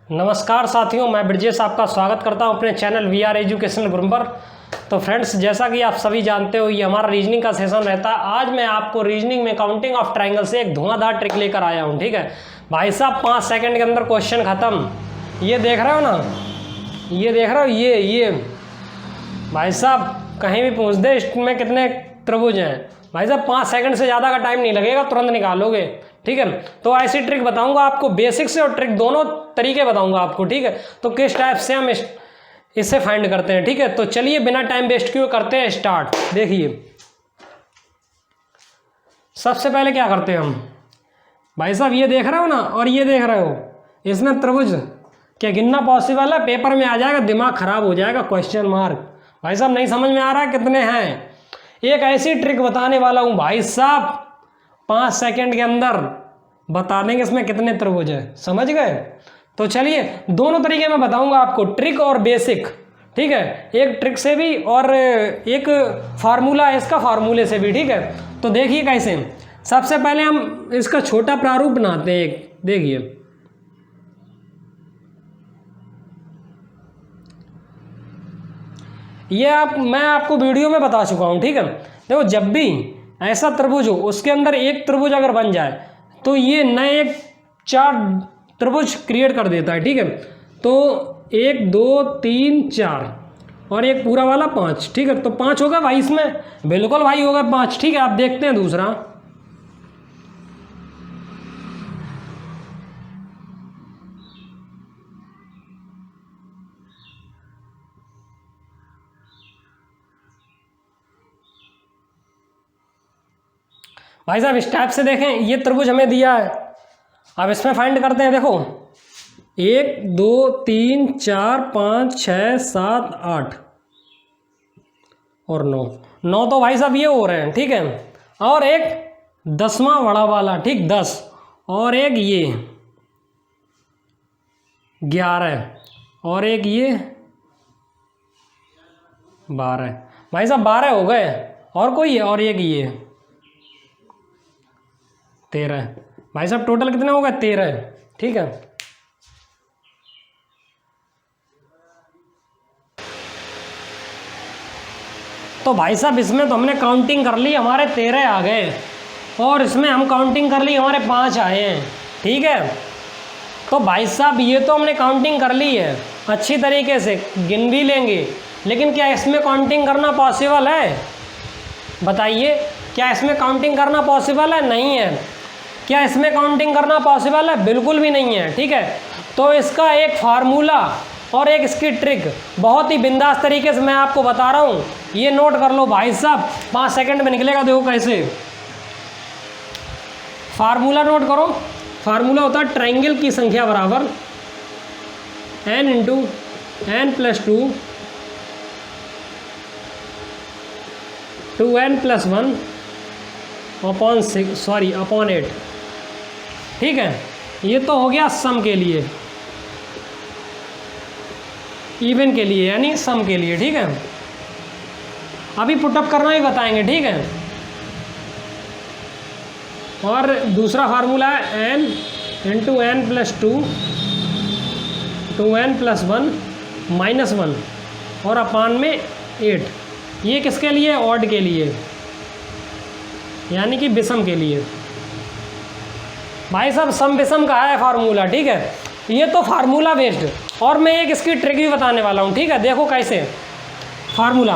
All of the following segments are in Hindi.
नमस्कार साथियों, मैं ब्रजेश आपका स्वागत करता हूं अपने चैनल VR एजुकेशनल गुरु पर। तो फ्रेंड्स, जैसा कि आप सभी जानते हो, ये हमारा रीजनिंग का सेशन रहता है। आज मैं आपको रीजनिंग में काउंटिंग ऑफ ट्रायंगल से एक धुआंधार ट्रिक लेकर आया हूं। ठीक है भाई साहब, 5 सेकंड के अंदर क्वेश्चन खत्म। ये देख रहे हो ना, ये देख रहे हो, ये भाई साहब कहीं भी पूछ दे इसमें कितने त्रिभुज हैं, भाई साहब 5 सेकंड से ज़्यादा का टाइम नहीं लगेगा, तुरंत निकालोगे। ठीक है, तो ऐसी ट्रिक बताऊंगा आपको, बेसिक से और ट्रिक दोनों तरीके बताऊंगा आपको। ठीक है, तो किस टाइप से हम इससे फाइंड करते हैं। ठीक है, तो चलिए बिना टाइम वेस्ट किए करते हैं स्टार्ट। देखिए सबसे पहले क्या करते हैं हम, भाई साहब ये देख रहे हो ना और ये देख रहे हो, इसमें त्रिभुज क्या गिनना पॉसिबल है? पेपर में आ जाएगा, दिमाग खराब हो जाएगा, क्वेश्चन मार्क। भाई साहब नहीं समझ में आ रहा है कितने हैं? एक ऐसी ट्रिक बताने वाला हूं भाई साहब, 5 सेकंड के अंदर बता देंगे इसमें कितने त्रिभुज है। समझ गए? तो चलिए दोनों तरीके में बताऊंगा आपको, ट्रिक और बेसिक। ठीक है, एक ट्रिक से भी और एक फार्मूला है इसका, फार्मूले से भी। ठीक है, तो देखिए कैसे। सबसे पहले हम इसका छोटा प्रारूप बनाते हैं एक। देखिए ये मैं आपको वीडियो में बता चुका हूं। ठीक है, देखो जब भी ऐसा त्रिभुज हो, उसके अंदर एक त्रिभुज अगर बन जाए तो ये नए 4 त्रिभुज क्रिएट कर देता है। ठीक है, तो 1 2 3 4 और एक पूरा वाला 5। ठीक है, तो 5 होगा भाई इसमें, बिल्कुल भाई होगा 5। ठीक है, आप देखते हैं दूसरा। भाई साहब इस टाइप से देखें, ये त्रिभुज हमें दिया है, अब इसमें फाइंड करते हैं। देखो 1 2 3 4 5 6 7 8 और 9 तो भाई साहब ये हो रहे हैं। ठीक है, और एक 10वां बड़ा वाला, ठीक 10, और एक ये 11 और एक ये 12। भाई साहब 12 हो गए, और कोई है, और एक ये 13। भाई साहब टोटल कितने हो गए? 13। ठीक है, तो भाई साहब इसमें तो हमने काउंटिंग कर ली, हमारे 13 आ गए, और इसमें हम काउंटिंग कर ली, हमारे 5 आए हैं। ठीक है, तो भाई साहब ये तो हमने काउंटिंग कर ली है, अच्छी तरीके से गिन भी लेंगे, लेकिन क्या इसमें काउंटिंग करना पॉसिबल है? बताइए, क्या इसमें काउंटिंग करना पॉसिबल है? नहीं है। क्या इसमें काउंटिंग करना पॉसिबल है? बिल्कुल भी नहीं है। ठीक है, तो इसका एक फार्मूला और एक इसकी ट्रिक बहुत ही बिंदास तरीके से मैं आपको बता रहा हूँ, ये नोट कर लो भाई साहब, 5 सेकंड में निकलेगा। देखो कैसे, फार्मूला नोट करो। फार्मूला होता है ट्रायंगल की संख्या बराबर n into n+2 2n+1 upon 8। ठीक है, ये तो हो गया सम के लिए, इवन के लिए यानी सम के लिए। ठीक है, अभी पुटअप करना ही बताएंगे। ठीक है, और दूसरा फार्मूला है n इंटू n+2 2n+1 -1 और अपान में 8। ये किसके लिए? ऑड के लिए, यानी कि विषम के लिए। भाई साहब सम विषम का है फार्मूला। ठीक है, ये तो फार्मूला बेस्ड, और मैं एक इसकी ट्रिक भी बताने वाला हूँ। ठीक है, देखो कैसे फार्मूला।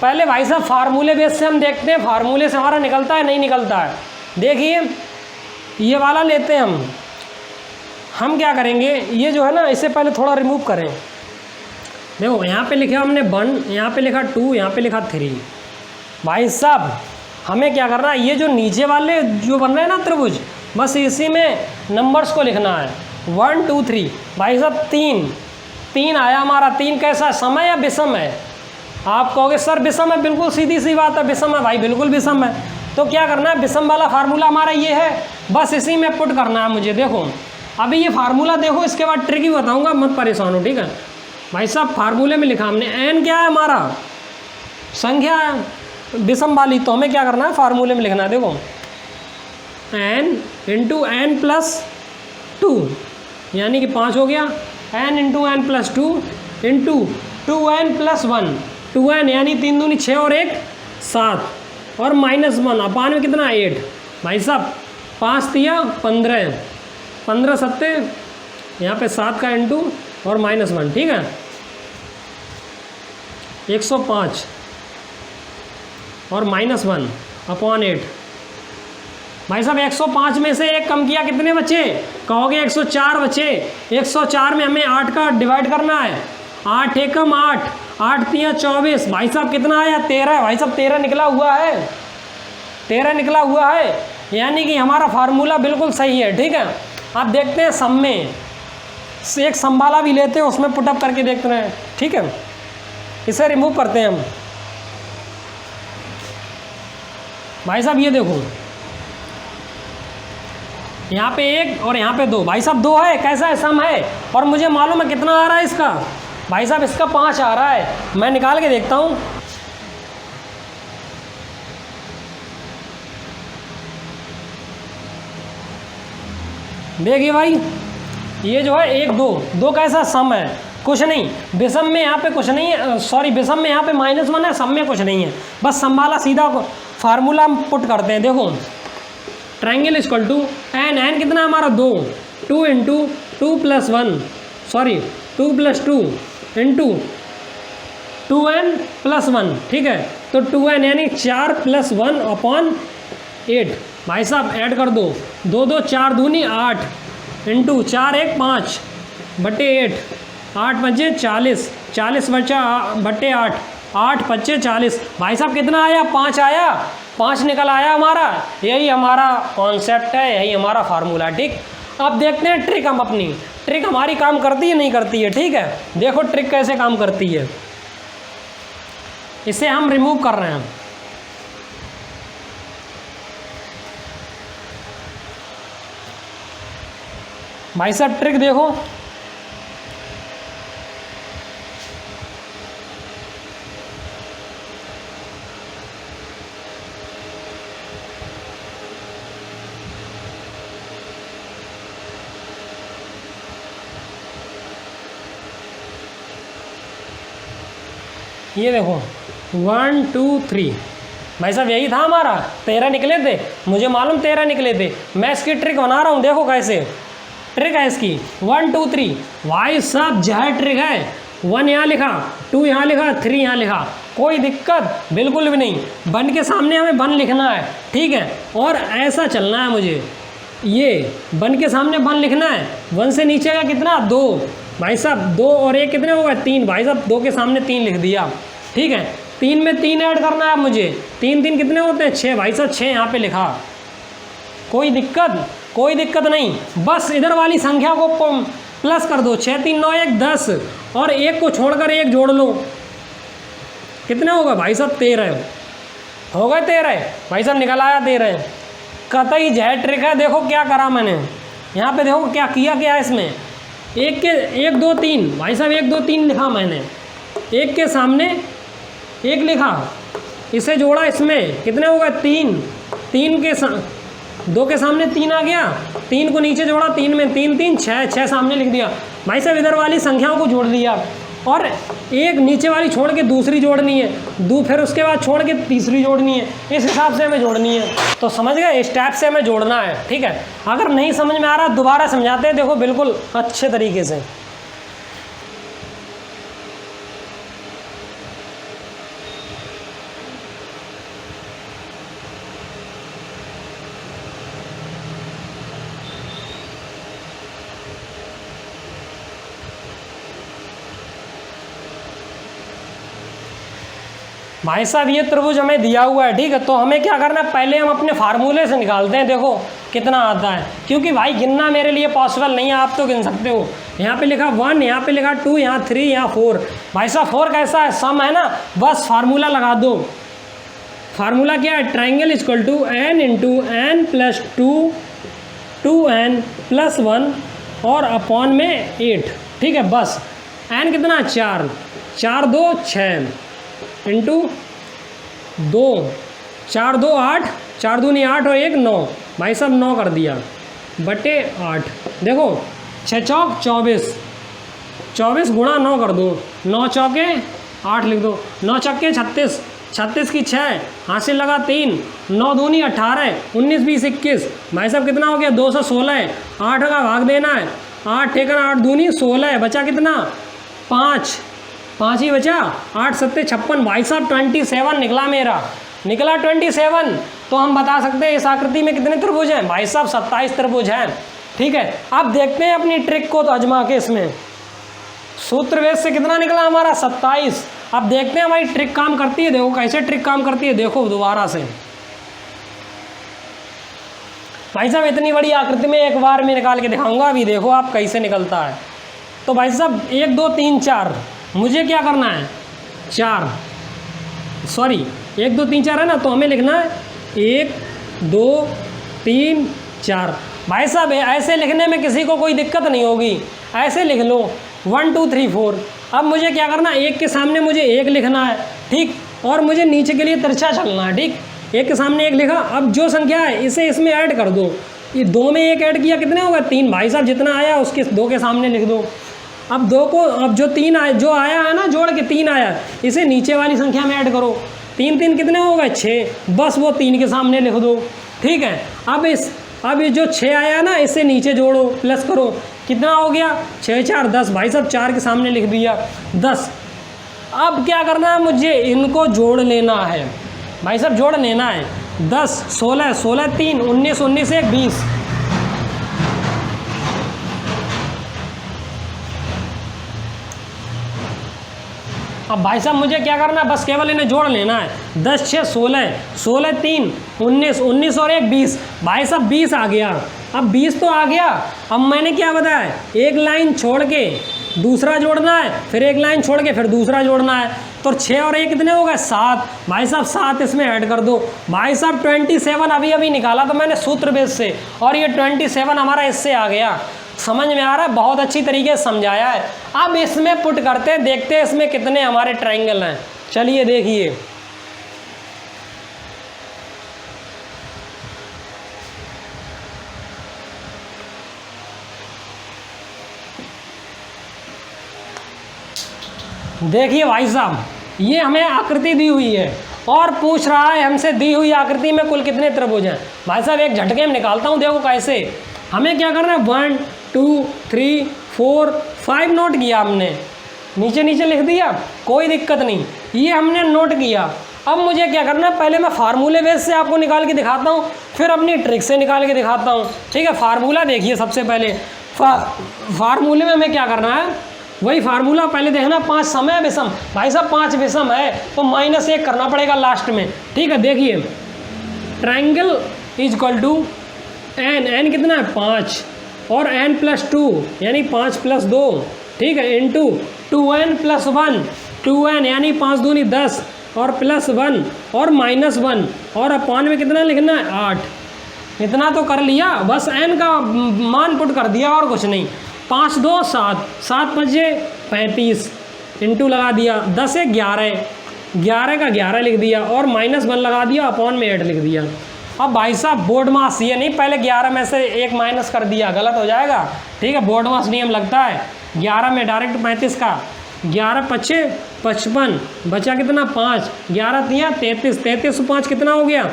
पहले भाई साहब फार्मूले बेस से हम देखते हैं, फार्मूले से हमारा निकलता है नहीं निकलता है। देखिए ये वाला लेते हैं हम क्या करेंगे, ये जो है ना, इससे पहले थोड़ा रिमूव करें। देखो यहाँ पे लिखा हमने 1, यहाँ पे लिखा 2, यहाँ पे लिखा 3। भाई साहब हमें क्या करना है, ये जो नीचे वाले जो बन रहे हैं ना त्रिभुज, बस इसी में नंबर्स को लिखना है 1 2 3। भाई साहब 3 आया हमारा। 3 कैसा, सम है या विषम है? आप कहोगे सर विषम है, बिल्कुल सीधी सी बात है, विषम है भाई, बिल्कुल विषम है। तो क्या करना है, विषम वाला फार्मूला हमारा ये है, बस इसी में पुट करना है मुझे। देखो अभी ये फार्मूला देखो, इसके बाद ट्रिक ही बताऊंगा, मत परेशान हो। ठीक है भाई साहब, फार्मूले में लिखा हमने n क्या है, हमारा संख्या है विषम वाली, तो हमें क्या करना है, फार्मूले में लिखना है। देखो n इंटू n+2 यानी कि 5 हो गया, n into n plus 2 into 2n+1, 2n यानी 3 दूनी 6 और 1 7 और -1 अपान में कितना 8। भाई साहब 5 दिया 15, 15 सत्ते यहाँ पे 7 का इंटू और -1, ठीक है 105 और -1 अपॉन 8। भाई साहब 105 में से एक कम किया, कितने बचे? कहोगे 104 बचे। 104 में हमें 8 का डिवाइड करना है, 8 एकम 8, 8 तिया 24। भाई साहब कितना आया? 13। भाई साहब 13 निकला हुआ है, 13 निकला हुआ है, यानी कि हमारा फार्मूला बिल्कुल सही है, ठीक है। आप देखते हैं सम में एक सम वाला भी लेते हैं, उसमें पुटअप करके देखते हैं, ठीक है। इसे रिमूव करते हैं हम। भाई साहब ये देखो, यहाँ पे 1 और यहाँ पे 2। भाई साहब 2 है, कैसा है? सम है, और मुझे मालूम है कितना आ रहा है इसका। भाई साहब इसका 5 आ रहा है, मैं निकाल के देखता हूँ। देखिए भाई, ये जो है 1 2 2 कैसा सम है? कुछ नहीं, विषम में यहाँ पे कुछ नहीं है, सॉरी विषम में यहाँ पे -1 है, सम में कुछ नहीं है, बस सम वाला सीधा फार्मूला हम पुट करते हैं। देखो triangle equal to n, n कितना है हमारा? 2, 2 इंटू 2 + 1, सॉरी 2 + 2 इंटू 2n+1, ठीक है। तो 2n यानी 4 + 1 अपॉन 8। भाई साहब ऐड कर दो, 2 2 4 दूनी 8 इंटू 4 1 5 बटे 8, 8 बचे 40, 40 बचा बटे 8, 8 बचे 40। भाई साहब कितना आया? 5 आया, 5 निकल आया हमारा। यही हमारा कॉन्सेप्ट है, यही हमारा फार्मूला, ठीक। अब देखते हैं ट्रिक, हम अपनी ट्रिक हमारी काम करती है नहीं करती है, ठीक है। देखो ट्रिक कैसे काम करती है, इसे हम रिमूव कर रहे हैं। भाई साहब ट्रिक देखो, ये देखो 1 2 3। भाई साहब यही था हमारा, 13 निकले थे, मुझे मालूम 13 निकले थे। मैं इसकी ट्रिक बना रहा हूँ, देखो कैसे ट्रिक है इसकी। 1 2 3। भाई साहब जहर ट्रिक है। 1 यहाँ लिखा, 2 यहाँ लिखा, 3 यहाँ लिखा, कोई दिक्कत बिल्कुल भी नहीं। 1 के सामने हमें 1 लिखना है, ठीक है, और ऐसा चलना है मुझे। ये 1 के सामने 1 लिखना है, 1 से नीचे का कितना? 2। भाई साहब 2 और 1 कितने हो गए? 3। भाई साहब 2 के सामने 3 लिख दिया, ठीक है। 3 में 3 ऐड करना है मुझे, 3 3 कितने होते हैं? 6। भाई साहब 6 यहाँ पे लिखा, कोई दिक्कत? कोई दिक्कत नहीं, बस इधर वाली संख्या को प्लस कर दो। 6 3 9 1 10 और 1 को छोड़कर 1 जोड़ लो, कितने होगा? भाई साहब 13 हो गए। 13 भाई साहब निकल आया 13। कतई जहर ट्रिक है। देखो क्या करा मैंने यहाँ पे, देखो क्या किया, क्या है इसमें 1 2 3। भाई साहब 1 2 3 लिखा मैंने, 1 के सामने 1 लिखा, इसे जोड़ा, इसमें कितने हो गए? 3। 3 के 2 के सामने 3 आ गया, 3 को नीचे जोड़ा, 3 में 3 3 6 6 सामने लिख दिया। भाई साहब इधर वाली संख्याओं को जोड़ दिया, और एक नीचे वाली छोड़ के दूसरी जोड़नी है, फिर उसके बाद छोड़ के तीसरी जोड़नी है, इस हिसाब से हमें जोड़नी है। तो समझ गए, इस टाइप से हमें जोड़ना है, ठीक है। अगर नहीं समझ में आ रहा दोबारा समझाते हैं, देखो बिल्कुल अच्छे तरीके से। भाई साहब ये त्रिभुज हमें दिया हुआ है, ठीक है। तो हमें क्या करना है, पहले हम अपने फार्मूले से निकालते हैं, देखो कितना आता है, क्योंकि भाई गिनना मेरे लिए पॉसिबल नहीं है, आप तो गिन सकते हो। यहाँ पे लिखा 1, यहाँ पे लिखा 2, यहाँ 3, यहाँ 4। भाई साहब 4 कैसा है? सम है ना, बस फार्मूला लगा दो। फार्मूला क्या है? Triangle equal to n into n plus 2 2n plus 1 और अपॉन में 8, ठीक है। बस n कितना? 4, 4 2 6 इंटू 2, 4 2 8, 4 दूनी 8 और 1 9। भाई साहब 9 कर दिया बटे 8। देखो 6 चौक 24, 24 गुणा 9 कर दो, 9 चौके 8 लिख दो, 9 चौके 36, 36 की 6, हासिल लगा 3, 9 दूनी 18, 19 20 21, भाई साहब कितना हो गया 216 है, 8 का भाग देना है, 8 ठेकर 8 दूनी 16 है, बचा कितना 5, 5 ही बचा, 8 सत्ते 56, भाई साहब 27 निकला मेरा, निकला 27। तो हम बता सकते हैं इस आकृति में कितने त्रिभुज हैं, भाई साहब 27 त्रिभुज हैं। ठीक है, अब देखते हैं अपनी ट्रिक को तो आजमा के इसमें, सूत्र वेद से कितना निकला हमारा 27। अब देखते हैं हमारी ट्रिक काम करती है, देखो कैसे ट्रिक काम करती है, देखो दोबारा से। भाई साहब इतनी बड़ी आकृति में एक बार मैं निकाल के दिखाऊंगा, अभी देखो आप कैसे निकलता है। तो भाई साहब 1 2 3 4, मुझे क्या करना है 4, सॉरी 1 2 3 4 है ना, तो हमें लिखना है 1 2 3 4। भाई साहब ऐसे लिखने में किसी को कोई दिक्कत नहीं होगी, ऐसे लिख लो 1 2 3 4। अब मुझे क्या करना है, 1 के सामने मुझे 1 लिखना है, ठीक, और मुझे नीचे के लिए तिरछा चलना है, ठीक। 1 के सामने 1 लिखा, अब जो संख्या है इसे इसमें ऐड कर दो, ये 2 में 1 ऐड किया कितने होगा 3, भाई साहब जितना आया उसके 2 के सामने लिख दो। अब 2 को, अब जो 3 आया, जो आया है ना जोड़ के 3 आया, इसे नीचे वाली संख्या में ऐड करो, 3 3 कितने होगा 6, बस वो 3 के सामने लिख दो, ठीक है। अब ये जो 6 आया ना इसे नीचे जोड़ो, प्लस करो, कितना हो गया 6 4 10, भाई साहब 4 के सामने लिख दिया 10। अब क्या करना है, मुझे इनको जोड़ लेना है, भाई साहब जोड़ लेना है, 10 16 16 3 19 19 1 20। अब भाई साहब मुझे क्या करना है, बस केवल इन्हें जोड़ लेना है, 10 6 16 16 3 19 19 और 1 20, भाई साहब 20 आ गया। अब 20 तो आ गया, अब मैंने क्या बताया, एक लाइन छोड़ के दूसरा जोड़ना है, फिर एक लाइन छोड़ के फिर दूसरा जोड़ना है, तो 6 और 1 कितने हो गए 7, भाई साहब 7 इसमें ऐड कर दो। भाई साहब 27 अभी अभी निकाला था मैंने सूत्र बेस से, और ये 27 हमारा इससे आ गया। समझ में आ रहा है, बहुत अच्छी तरीके से समझाया है। अब इसमें पुट करते हैं, देखते हैं इसमें कितने हमारे ट्रायंगल हैं। चलिए देखिए, देखिए भाई साहब ये हमें आकृति दी हुई है और पूछ रहा है हमसे दी हुई आकृति में कुल कितने त्रिभुज हैं। भाई साहब एक झटके में निकालता हूँ, देखो कैसे। हमें क्या करना है, 1 2 3 4 5 नोट किया हमने, नीचे नीचे लिख दिया, कोई दिक्कत नहीं, ये हमने नोट किया। अब मुझे क्या करना है, पहले मैं फार्मूले बेस से आपको निकाल के दिखाता हूँ, फिर अपनी ट्रिक से निकाल के दिखाता हूँ, ठीक है। फार्मूला देखिए सबसे पहले, फार्मूले में हमें क्या करना है, वही फार्मूला पहले देखना, 5 सम है विषम, भाई साहब 5 विषम है तो -1 करना पड़ेगा लास्ट में, ठीक है। देखिए triangle is equal to n कितना है 5 और n+2 यानी 5 + 2, ठीक है, इंटू 2n + 1, 2n यानी 5 दूनी 10 और +1 और -1 और अपॉन में कितना लिखना है 8। इतना तो कर लिया, बस n का मान पुट कर दिया और कुछ नहीं। 5 2 7 7 5 35 इंटू लगा दिया, 10 1 11 11 का 11 लिख दिया और -1 लगा दिया, अपॉन में 8 लिख दिया। अब भाई साहब बोर्ड मास ये नहीं, पहले 11 में से 1 माइनस कर दिया, गलत हो जाएगा, ठीक है। बोर्ड मास नियम लगता है, 11 में डायरेक्ट 35 का, 11 5 55, बचा कितना 5, 11 3 33, 33 और 5 कितना हो गया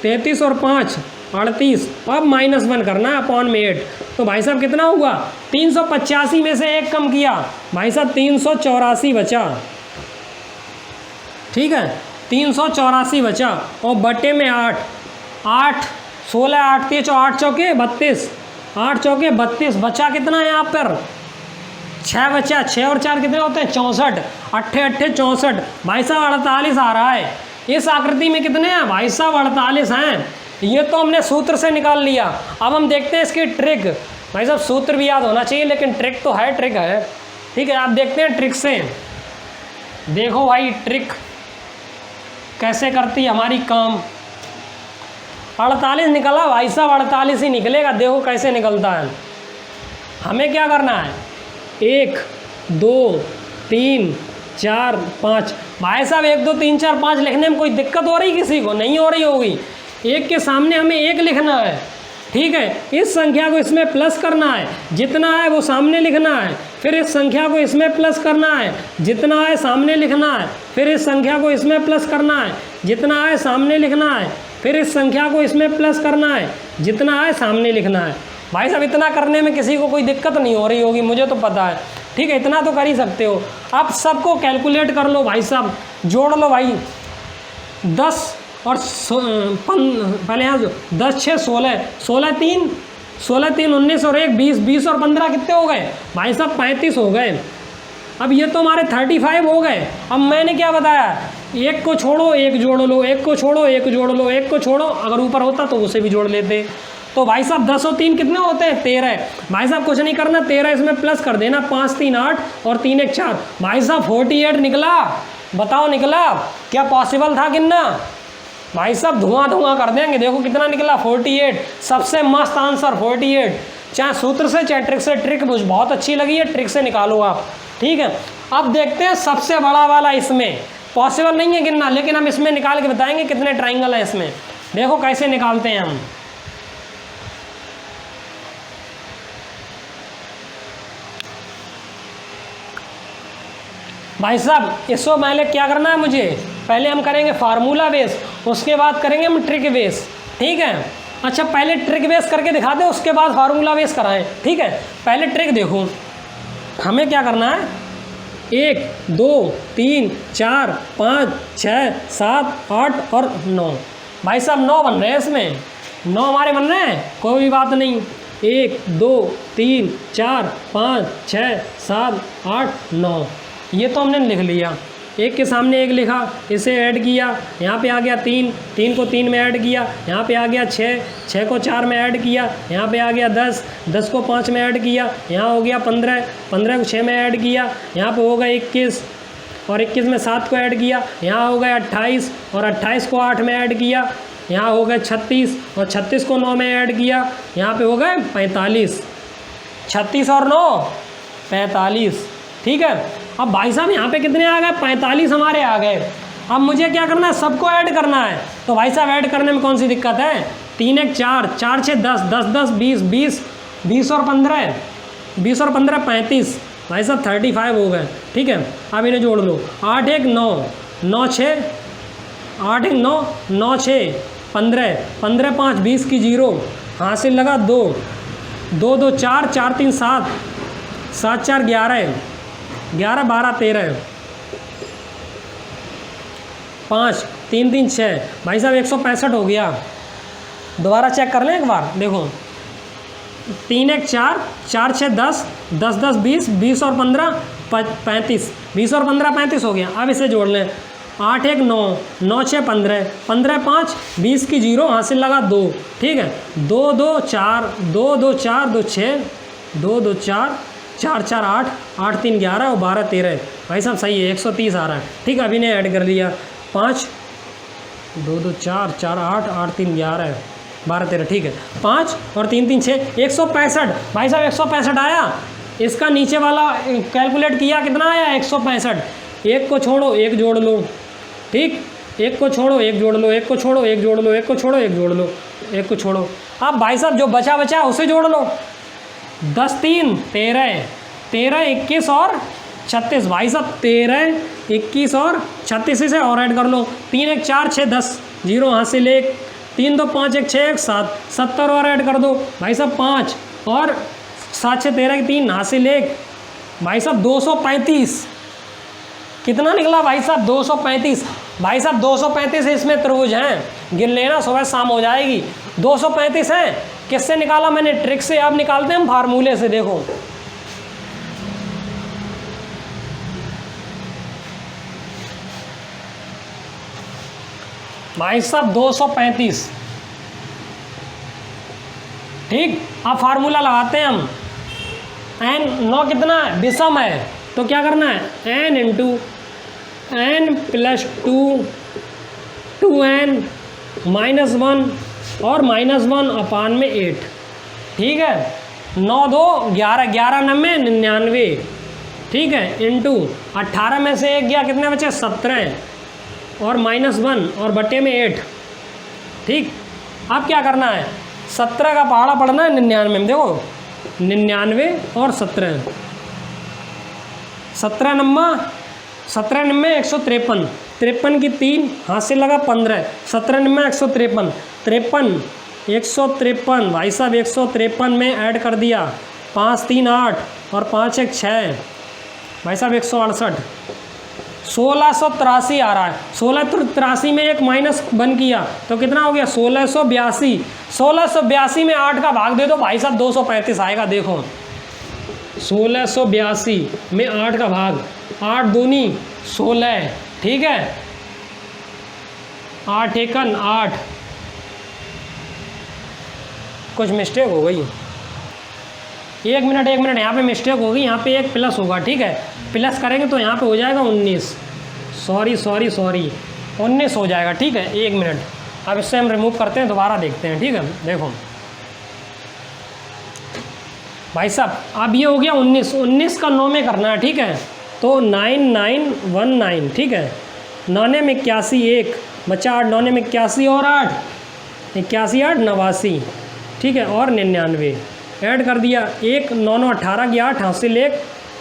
33 और 5 38। अब -1 करना है, अपॉन में 8, तो भाई साहब कितना हुआ 385 में से 1 कम किया, भाई साहब 384 बचा, ठीक है, 384 बचा और बटे में 8 8 16 8 3 8 चौके 32, 8 चौके 32, बचा कितना है यहाँ पर 6 बचा, 6 और 4 कितने होते हैं 64, 8 8 64, भाई साहब 48 आ रहा है। इस आकृति में कितने हैं भाई साहब 48 हैं। ये तो हमने सूत्र से निकाल लिया। अब हम देखते हैं इसकी ट्रिक। भाई साहब सूत्र भी याद होना चाहिए लेकिन ट्रिक तो है, ट्रिक है, ठीक है। आप देखते हैं ट्रिक से, देखो भाई ट्रिक कैसे करती है हमारी काम। 48 निकला भाई साहब, 48 ही निकलेगा, देखो कैसे निकलता है। हमें क्या करना है 1 2 3 4 5, भाई साहब 1 2 3 4 5 लिखने में कोई दिक्कत हो रही किसी को, नहीं हो रही होगी। 1 के सामने हमें 1 लिखना है, ठीक है, इस संख्या को इसमें प्लस करना है, जितना है वो सामने लिखना है, फिर इस संख्या को इसमें प्लस करना है, जितना है सामने लिखना है, फिर इस संख्या को इसमें प्लस करना है, जितना है सामने लिखना है, फिर इस संख्या को इसमें प्लस करना है, जितना है सामने लिखना है। भाई साहब इतना करने में किसी को कोई दिक्कत नहीं हो रही होगी, मुझे तो पता है, ठीक है, इतना तो कर ही सकते हो। अब सबको कैलकुलेट कर लो भाई साहब, जोड़ लो भाई, 10 और पहले यहाँ 10 6 16, 16 3 19 और 1 20, 20 और 15 कितने हो गए भाई साहब? 35 हो गए। अब ये तो हमारे 35 हो गए। अब मैंने क्या बताया, एक को छोड़ो एक जोड़ लो, एक को छोड़ो एक जोड़ लो, एक को छोड़ो, अगर ऊपर होता तो उसे भी जोड़ लेते। तो भाई साहब 10 और 3 कितने होते हैं? 13। भाई साहब कुछ नहीं करना, 13 इसमें प्लस कर देना, 5 3 8 और 3 1 4। भाई साहब 48 निकला। बताओ निकला? क्या पॉसिबल था गिनना? भाई साहब धुआं धुआं कर देंगे। देखो कितना निकला, 48। सबसे मस्त आंसर 48, चाहे सूत्र से चाहे ट्रिक से। ट्रिक मुझे बहुत अच्छी लगी है, ट्रिक से निकालो आप, ठीक है। अब देखते हैं सबसे बड़ा वाला, इसमें पॉसिबल नहीं है गिनना, लेकिन हम इसमें निकाल के बताएंगे कितने ट्राइंगल हैं इसमें। देखो कैसे निकालते हैं हम। भाई साहब इसको पहले क्या करना है मुझे, पहले हम करेंगे फार्मूला बेस, उसके बाद करेंगे हम ट्रिक बेस, ठीक है। अच्छा पहले ट्रिक बेस करके दिखा दे, उसके बाद फार्मूला बेस कराएं, ठीक है। पहले ट्रिक देखो, हमें क्या करना है, 1 2 3 4 5 6 7 8 और 9। भाई साहब 9 बन रहे हैं इसमें, 9 हमारे बन रहे हैं, कोई भी बात नहीं। 1 2 3 4 5 6 7 8 9, ये तो हमने लिख लिया। एक के सामने एक लिखा, इसे ऐड किया, यहाँ पे आ गया 3, 3 को 3 में ऐड किया, यहाँ पे आ गया 6, 6 को 4 में ऐड किया, यहाँ पे आ गया 10, 10 को 5 में ऐड किया, यहाँ हो गया 15, 15 को 6 में ऐड किया, यहाँ पे हो गया 21 और 21 में 7 को ऐड किया, यहाँ हो गया 28 और 28 को 8 में ऐड किया, यहाँ हो गए 36 और 36 को 9 में ऐड किया, यहाँ पे हो गए 45। 36 और 9 45, ठीक है। अब भाई साहब यहाँ पे कितने आ गए, 45 हमारे आ गए। अब मुझे क्या करना है, सबको ऐड करना है। तो भाई साहब ऐड करने में कौन सी दिक्कत है, 3 1 4, 4 6 10, 10 10 20, 20 20 और 15, 20 और 15 35। भाई साहब 35 हो गए, ठीक है। अब इन्हें जोड़ लो, 8 1 9, 9 6, 8 1 9, 9 6 15, 15 5 20 की 0, हासिल लगा 2, 2 2 4, 4 3 7, 7 4 11, 11 12 13, 5 3 3 6। भाई साहब 165 हो गया। दोबारा चेक कर लें एक बार, देखो 3 1 4, 4 6 10, 10 10 20, 20 और 15 35, 20 और 15 35 हो गया। अब इसे जोड़ लें, 8 1 9, 9 6 15, 15 5 20 की 0, हासिल लगा 2, ठीक है। 2 2 4, 2 2 4 2 6, 2 2 4 4 4 8, 8 3 11 और 12 13। भाई साहब सही है, 130 आ रहा है, ठीक है। अभी ने ऐड कर लिया, 5 2 2 4 4 8, 8 3 11 12 13, ठीक है। 5 और 3 3 6, 165। भाई साहब 165 आया। इसका नीचे वाला कैलकुलेट किया, कितना आया, 165। एक को छोड़ो एक जोड़ लो, ठीक, एक को छोड़ो एक जोड़ लो, एक को छोड़ो एक जोड़ लो, एक को छोड़ो एक जोड़ लो, एक को छोड़ो। अब भाई साहब जो बचा बचा उसे जोड़ लो, 10 3 13, 13 21 और 36। भाई साहब 13 21 और 36 से और ऐड कर लो, 3 1 4 6 10, 0 हासिल 1, 3 2 5 1 6 1 7, 70 और ऐड कर दो। भाई साहब 5 और 7 6 13 की 3 हासिल 1। भाई साहब 235 कितना निकला भाई साहब, 235। भाई साहब 235 इसमें त्रिभुज हैं, गिन लेना, सुबह शाम हो जाएगी। 235 है, किससे निकाला मैंने, ट्रिक से। अब निकालते हैं हम फार्मूले से, देखो भाई साहब 235, ठीक। अब फार्मूला लगाते हैं हम, n 9 कितना है, विषम है, तो क्या करना है, n into n plus 2 2n minus 1 और -1 अपान में 8, ठीक है। 9 2 11, 11 9 99, ठीक है, इंटू 18 में से 1 गया, कितने बचे, 17 और -1 और बटे में 8, ठीक। अब क्या करना है, 17 का पहाड़ा पढ़ना है 99 में, देखो 99 और 17, 17 नम्मा 153, 53 की 3 हाथ से लगा 15, 17 नम्मा 153, 153 भाई साहब 153 में ऐड कर दिया, 5 3 8 और 5 1 6 भाई साहब 168, 1683 आ रहा है। 1683 में एक माइनस बन किया तो कितना हो गया 1682, 1682 में 8 का भाग दे दो भाई साहब 235 आएगा। देखो 1682 में 8 का भाग, 8 दूनी 16, ठीक है, 8 एकन 8, कुछ मिस्टेक हो गई, एक मिनट यहाँ पे मिस्टेक होगी, यहाँ पे एक प्लस होगा, ठीक है, प्लस करेंगे तो यहाँ पे हो जाएगा 19, सॉरी 19 हो जाएगा, ठीक है। 1 मिनट, अब इससे हम रिमूव करते हैं, दोबारा देखते हैं, ठीक है। देखो भाई साहब अब ये हो गया 19 का 9 में करना है, ठीक है, तो 9919, ठीक है, 9 में 81 1 बचा 8, 9 में 81 और 8 81 8 89, ठीक है, और 99 ऐड कर दिया, 1 9 9 18 की 8 हासिल 1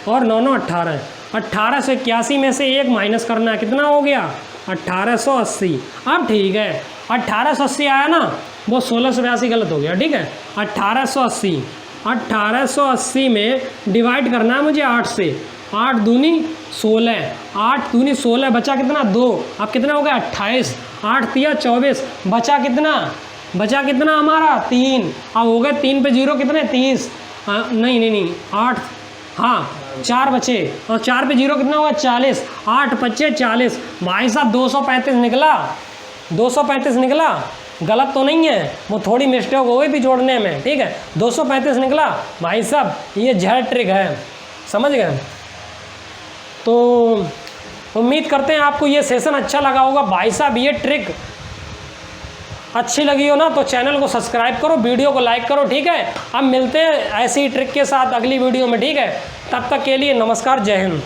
और 9 9 18, 1881 में से 1 माइनस करना है, कितना हो गया 1880। अब ठीक है 1880 आया ना, वो 1682 गलत हो गया, ठीक है। 1880 में डिवाइड करना है मुझे 8 से, 8 दूनी 16, 8 दूनी 16 बचा कितना 2, अब कितना हो गया 28, 8 तिया 24, बचा कितना हमारा 3, अब हो गए 3 पे 0 कितने 30, नहीं 8, हाँ 4 बचे और 4 पे 0 कितना हुआ 40, 8 बचे 40 भाई साहब 235 निकला, 235 निकला, गलत तो नहीं है, वो थोड़ी मिस्टेक हो गई थी जोड़ने में, ठीक है, 235 निकला भाई साहब, ये जहर ट्रिक है, समझ गए। तो उम्मीद करते हैं आपको ये सेशन अच्छा लगा होगा भाई साहब। ये ट्रिक अच्छी लगी हो ना तो चैनल को सब्सक्राइब करो, वीडियो को लाइक करो, ठीक है। अब मिलते हैं ऐसी ट्रिक के साथ अगली वीडियो में, ठीक है, तब तक के लिए नमस्कार, जय हिंद।